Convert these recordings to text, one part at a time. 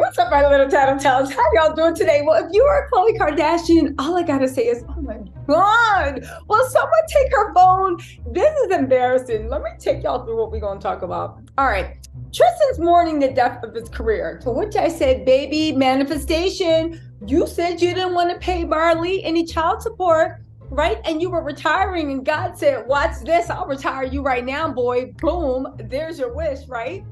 What's up, my little tattletales? How y'all doing today? Well, if you are Khloe Kardashian, all I gotta say is, oh my God. Will someone take her phone? This is embarrassing. Let me take y'all through what we're gonna talk about. All right. Tristan's mourning the death of his career, to which I said, baby, manifestation. You said you didn't want to pay Maralee any child support, right? And you were retiring, and God said, watch this, I'll retire you right now, boy. Boom, there's your wish, right?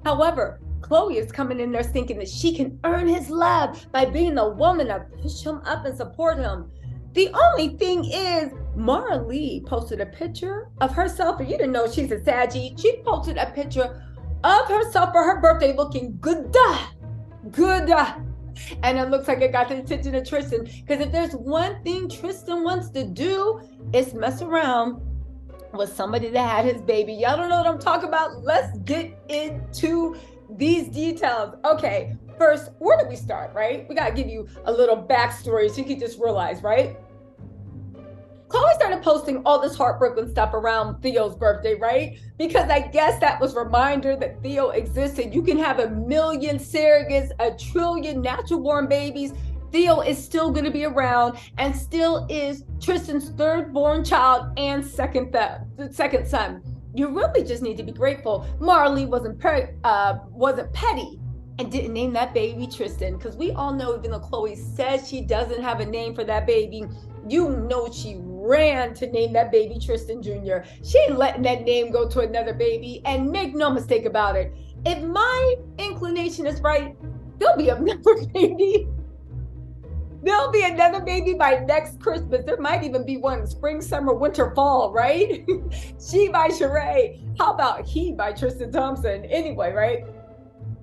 However, Khloe is coming in there thinking that she can earn his love by being the woman to push him up and support him. The only thing is, Maralee posted a picture of herself, and you didn't know she's a Saggy. She posted a picture of herself for her birthday looking good. And it looks like it got the attention of Tristan. Because if there's one thing Tristan wants to do, it's mess around with somebody that had his baby. Y'all don't know what I'm talking about? Let's get into these details. Okay, first, where do we start, right? We gotta give you a little backstory so you can just realize, right? Khloe started posting all this heartbroken stuff around Theo's birthday, right? Because I guess that was a reminder that Theo existed. You can have 1,000,000 surrogates, 1,000,000,000,000 natural born babies. Theo is still going to be around and still is Tristan's third born child and second son. You really just need to be grateful Maralee wasn't petty and didn't name that baby Tristan, because we all know, even though Khloe says she doesn't have a name for that baby, you know she ran to name that baby Tristan Jr. She ain't letting that name go to another baby. And make no mistake about it, if my inclination is right, there'll be another baby. There'll be another baby by next Christmas. There might even be one spring, summer, winter, fall, right? She by Sheree. How about he by Tristan Thompson? Anyway, right?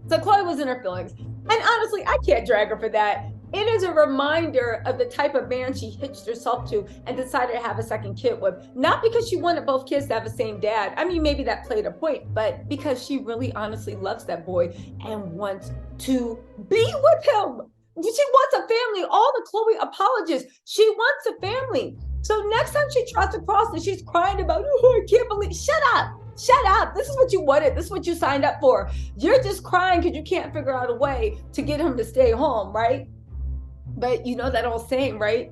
So Khloe was in her feelings. And honestly, I can't drag her for that. It is a reminder of the type of man she hitched herself to and decided to have a second kid with. Not because she wanted both kids to have the same dad. I mean, maybe that played a point, but because she really honestly loves that boy and wants to be with him. She wants a family. All the Khloe apologists, she wants a family. So next time she tries to cross and she's crying about, oh, I can't believe, shut up. Shut up. This is what you wanted. This is what you signed up for. You're just crying because you can't figure out a way to get him to stay home, right? But you know that old saying, right?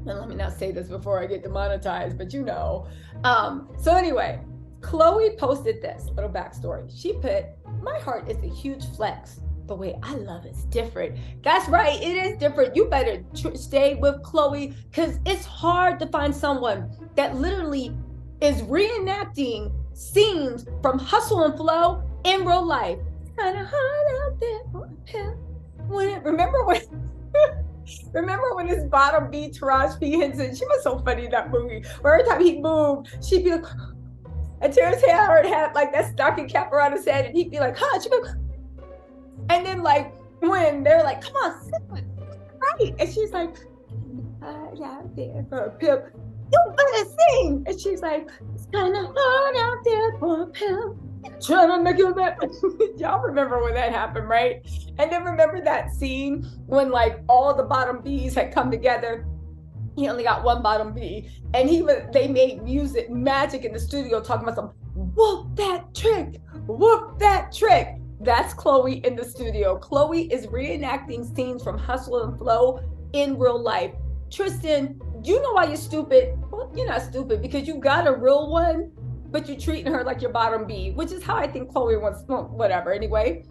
And let me not say this before I get demonetized, but you know. So anyway, Khloe posted this little backstory. She put, my heart is a huge flex. The way I love it's different. That's right, it is different. You better stay with Khloe, because it's hard to find someone that literally is reenacting scenes from Hustle and Flow in real life. It's kind of hard out there. Remember when his bottom beat Taraji P. Henson? She was so funny in that movie. Where every time he moved, she'd be like, and Terrence Howard had like that stocking cap around his head, and he'd be like, huh? She'd be like, and then like when they're like, come on, sit right, and she's like, out there for a pimp. You better sing. And she's like, it's kind of hard out there for a pimp. Trying to make you that. Y'all remember when that happened, right? And then remember that scene when like all the bottom B's had come together. He only got one bottom B, and they made magic in the studio, talking about some whoop that trick. That's Khloe in the studio. Khloe is reenacting scenes from Hustle and Flow in real life. Tristan, you know why you're stupid? Well, you're not stupid because you got a real one, but you're treating her like your bottom B, which is how I think Khloe wants, whatever. Anyway,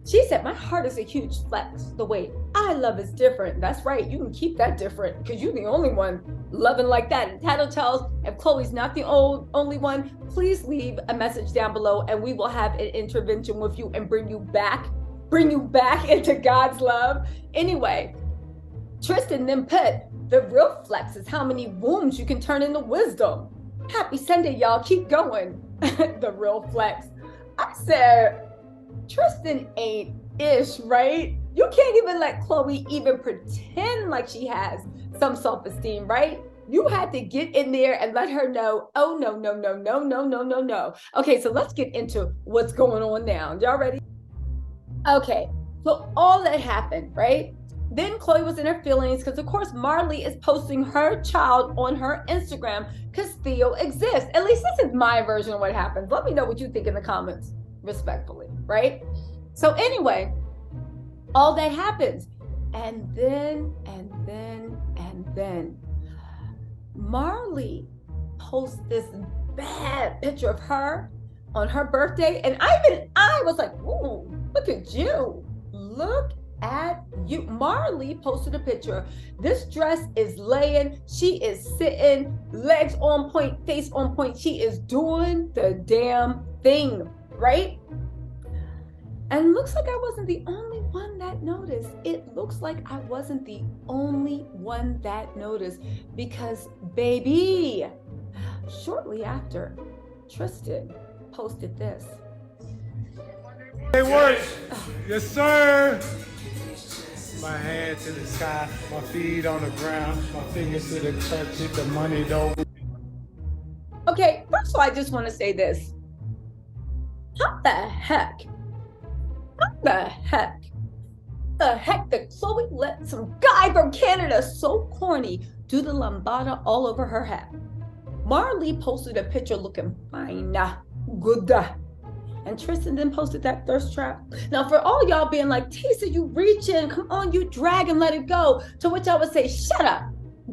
she said, my heart is a huge flex. The way I love is different. That's right. You can keep that different because you're the only one loving like that. And Tattletales, if Khloe's not the only one, please leave a message down below and we will have an intervention with you and bring you back into God's love. Anyway, Tristan then put, the real flex is how many wombs you can turn into wisdom. Happy Sunday, y'all. Keep going. The real flex. I said, Tristan ain't ish, right? You can't even let Khloe even pretend like she has some self-esteem, right? You had to get in there and let her know, oh, no. Okay, so let's get into what's going on now. Y'all ready? Okay, so all that happened, right? Then Khloe was in her feelings because, of course, Maralee is posting her child on her Instagram because Theo exists. At least this is my version of what happens. Let me know what you think in the comments, respectfully, right? So anyway, all that happens. And then Maralee posts this bad picture of her on her birthday. And I was like, ooh, look at you. Look at you. Maralee posted a picture. This dress is laying. She is sitting, legs on point, face on point. She is doing the damn thing, right? And looks like I wasn't the only one that noticed. It looks like I wasn't the only one that noticed, because baby, shortly after, Tristan posted this. It works. Yes, sir. My hands to the sky, my feet on the ground, my fingers to the touch, hit the money though. Okay, first of all, I just want to say this. How the heck that Khloe let some guy from Canada, so corny, do the lambada all over her hat? Maralee posted a picture looking fine, good. And Tristan then posted that thirst trap. Now, for all y'all being like, Tisa, you reaching, come on, you drag and let it go. To which I would say, shut up,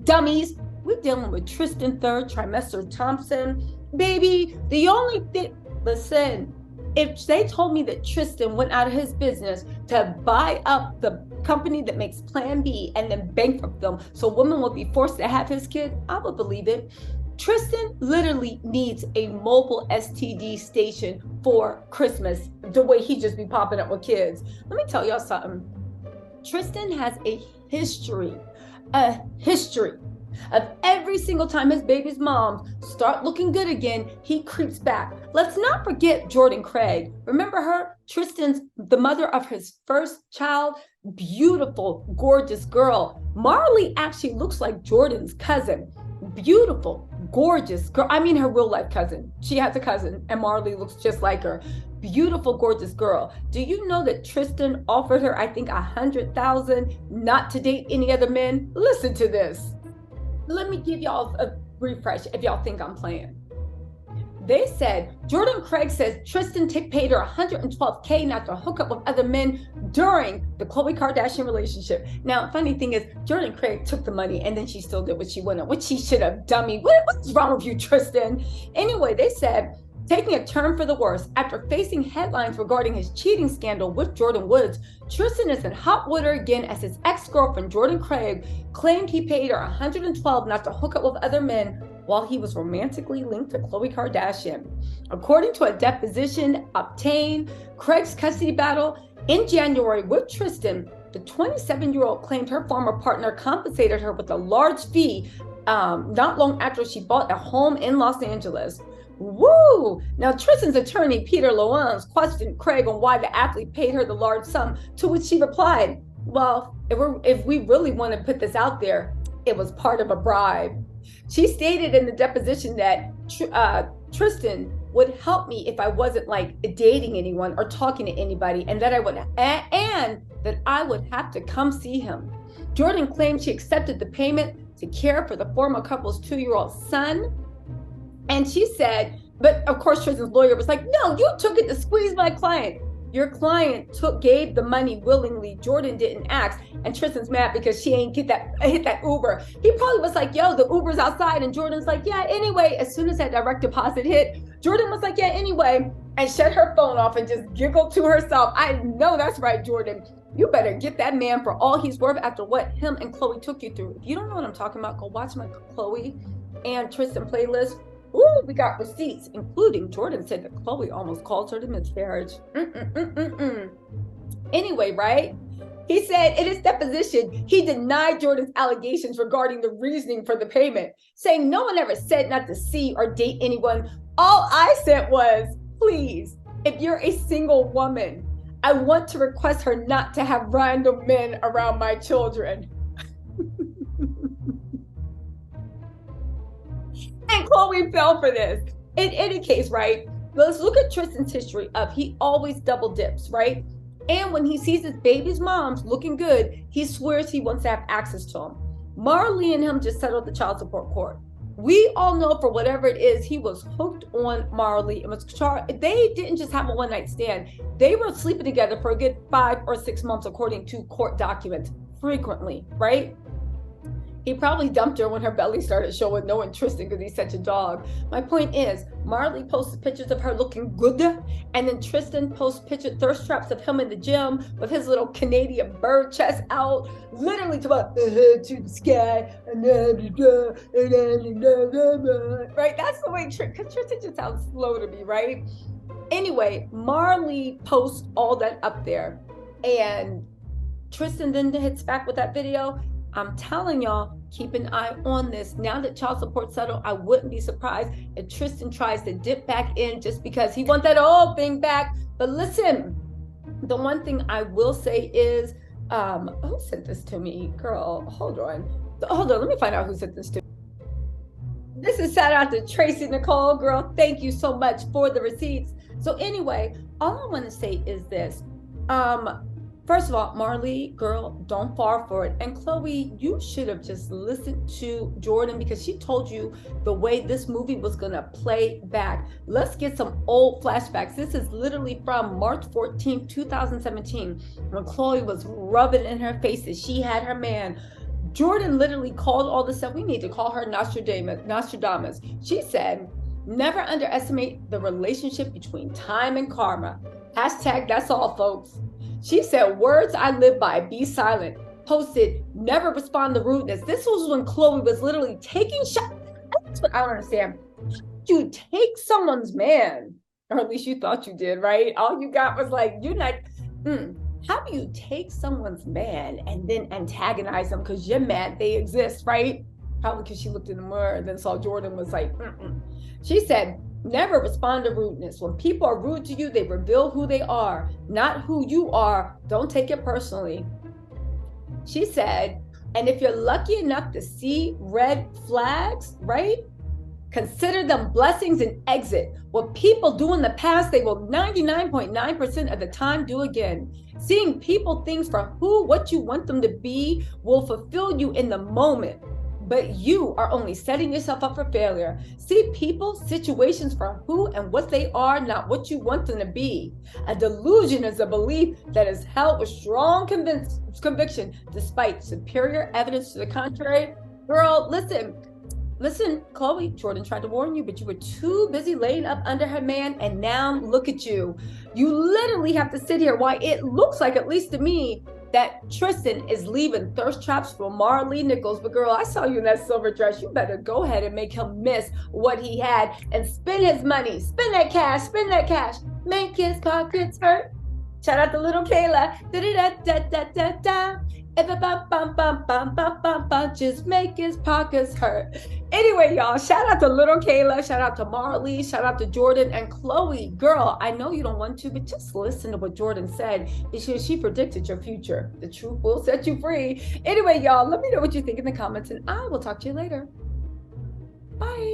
dummies. We're dealing with Tristan third trimester Thompson. Baby, the only thing, listen, if they told me that Tristan went out of his business to buy up the company that makes Plan B and then bankrupt them so women will be forced to have his kid, I would believe it. Tristan literally needs a mobile STD station for Christmas, the way he just be popping up with kids. Let me tell y'all something. Tristan has a history of every single time his baby's moms start looking good again, he creeps back. Let's not forget Jordan Craig. Remember her? Tristan's the mother of his first child, beautiful, gorgeous girl. Maralee actually looks like Jordan's cousin. Beautiful, gorgeous girl. I mean her real life cousin. She has a cousin and Maralee looks just like her. Beautiful, gorgeous girl. Do you know that Tristan offered her, I think, $100,000 not to date any other men? Listen to this. Let me give y'all a refresh if y'all think I'm playing. They said, Jordan Craig says Tristan paid her $112K not to hook up with other men during the Khloe Kardashian relationship. Now, funny thing is, Jordan Craig took the money and then she still did what she wanted, which she should have, dummy. What's wrong with you, Tristan? Anyway, they said, taking a turn for the worse, after facing headlines regarding his cheating scandal with Jordan Woods, Tristan is in hot water again as his ex-girlfriend, Jordan Craig, claimed he paid her $112 not to hook up with other men while he was romantically linked to Khloe Kardashian. According to a deposition obtained, Craig's custody battle in January with Tristan, the 27-year-old claimed her former partner compensated her with a large fee not long after she bought a home in Los Angeles. Woo! Now, Tristan's attorney, Peter Loans, questioned Craig on why the athlete paid her the large sum, to which she replied, well, if we really want to put this out there, it was part of a bribe. She stated in the deposition that Tristan would help me if I wasn't like dating anyone or talking to anybody, and that I would have to come see him. Jordan claimed she accepted the payment to care for the former couple's 2-year-old son. And she said, but of course Tristan's lawyer was like, no, you took it to squeeze my client. Your client gave the money willingly. Jordan didn't ask. And Tristan's mad because she ain't hit that Uber. He probably was like, yo, the Uber's outside. And Jordan's like, yeah, anyway. As soon as that direct deposit hit, Jordan was like, yeah, anyway. And shut her phone off and just giggled to herself. I know that's right, Jordan. You better get that man for all he's worth after what him and Khloe took you through. If you don't know what I'm talking about, go watch my Khloe and Tristan playlist. Ooh, we got receipts, including Jordan said that Khloe almost called her to miscarriage. Anyway, right? He said in his deposition, he denied Jordan's allegations regarding the reasoning for the payment, saying no one ever said not to see or date anyone. All I said was, please, if you're a single woman, I want to request her not to have random men around my children. And Khloe fell for this. In any case, right? Let's look at Tristan's history of he always double dips, right? And when he sees his baby's mom's looking good, he swears he wants to have access to him. Maralee and him just settled the child support court. We all know, for whatever it is, he was hooked on Maralee and was they didn't just have a one-night stand. They were sleeping together for a good 5 or 6 months, according to court documents, frequently, right? He probably dumped her when her belly started showing, knowing Tristan, because he's such a dog. My point is, Maralee posted pictures of her looking good, and then Tristan posts thirst traps of him in the gym with his little Canadian bird chest out, literally to the sky, right? That's the way, because Tristan just sounds slow to me, right? Anyway, Maralee posts all that up there, and Tristan then hits back with that video. I'm telling y'all, keep an eye on this. Now that child support settled, I wouldn't be surprised if Tristan tries to dip back in just because he wants that old thing back. But listen, the one thing I will say is, who sent this to me? Girl, hold on, let me find out who sent this to me. This is shout out to Tracy Nicole. Girl, thank you so much for the receipts. So anyway, all I want to say is this. First of all, Maralee, girl, don't fall for it. And Khloe, you should have just listened to Jordan, because she told you the way this movie was going to play back. Let's get some old flashbacks. This is literally from March 14th, 2017, when Khloe was rubbing in her face that she had her man. Jordan literally called all this stuff. We need to call her Nostradamus. She said, never underestimate the relationship between time and karma. Hashtag that's all, folks. She said, words I live by, be silent. Posted, never respond to rudeness. This was when Khloe was literally taking shots. That's what I don't understand. You take someone's man, or at least you thought you did, right? All you got was like, you're not, how do you take someone's man and then antagonize them because you're mad they exist, right? Probably because she looked in the mirror and then saw Jordan was like, She said, never respond to rudeness. When people are rude to you, they reveal who they are, not who you are. Don't take it personally. She said, and if you're lucky enough to see red flags, right? Consider them blessings and exit. What people do in the past, they will 99.9% of the time do again. Seeing people, things for what you want them to be will fulfill you in the moment. But you are only setting yourself up for failure. See people, situations for who and what they are, not what you want them to be. A delusion is a belief that is held with strong conviction despite superior evidence to the contrary. Girl, listen, Khloe, Jordan tried to warn you, but you were too busy laying up under her man, and now look at you. You literally have to sit here while it looks like, at least to me, that Tristan is leaving thirst traps for Maralee Nichols. But girl, I saw you in that silver dress. You better go ahead and make him miss what he had and spend his money. Spend that cash. Make his pockets hurt. Shout out to little Kayla. Da-da-da-da-da-da-da. Just make his pockets hurt. Anyway, y'all, shout out to little Kayla, shout out to Maralee, shout out to Jordan and Khloe. Girl, I know you don't want to, but just listen to what Jordan said, because she predicted your future. The truth will set you free. Anyway, y'all, let me know what you think in the comments, and I will talk to you later. Bye.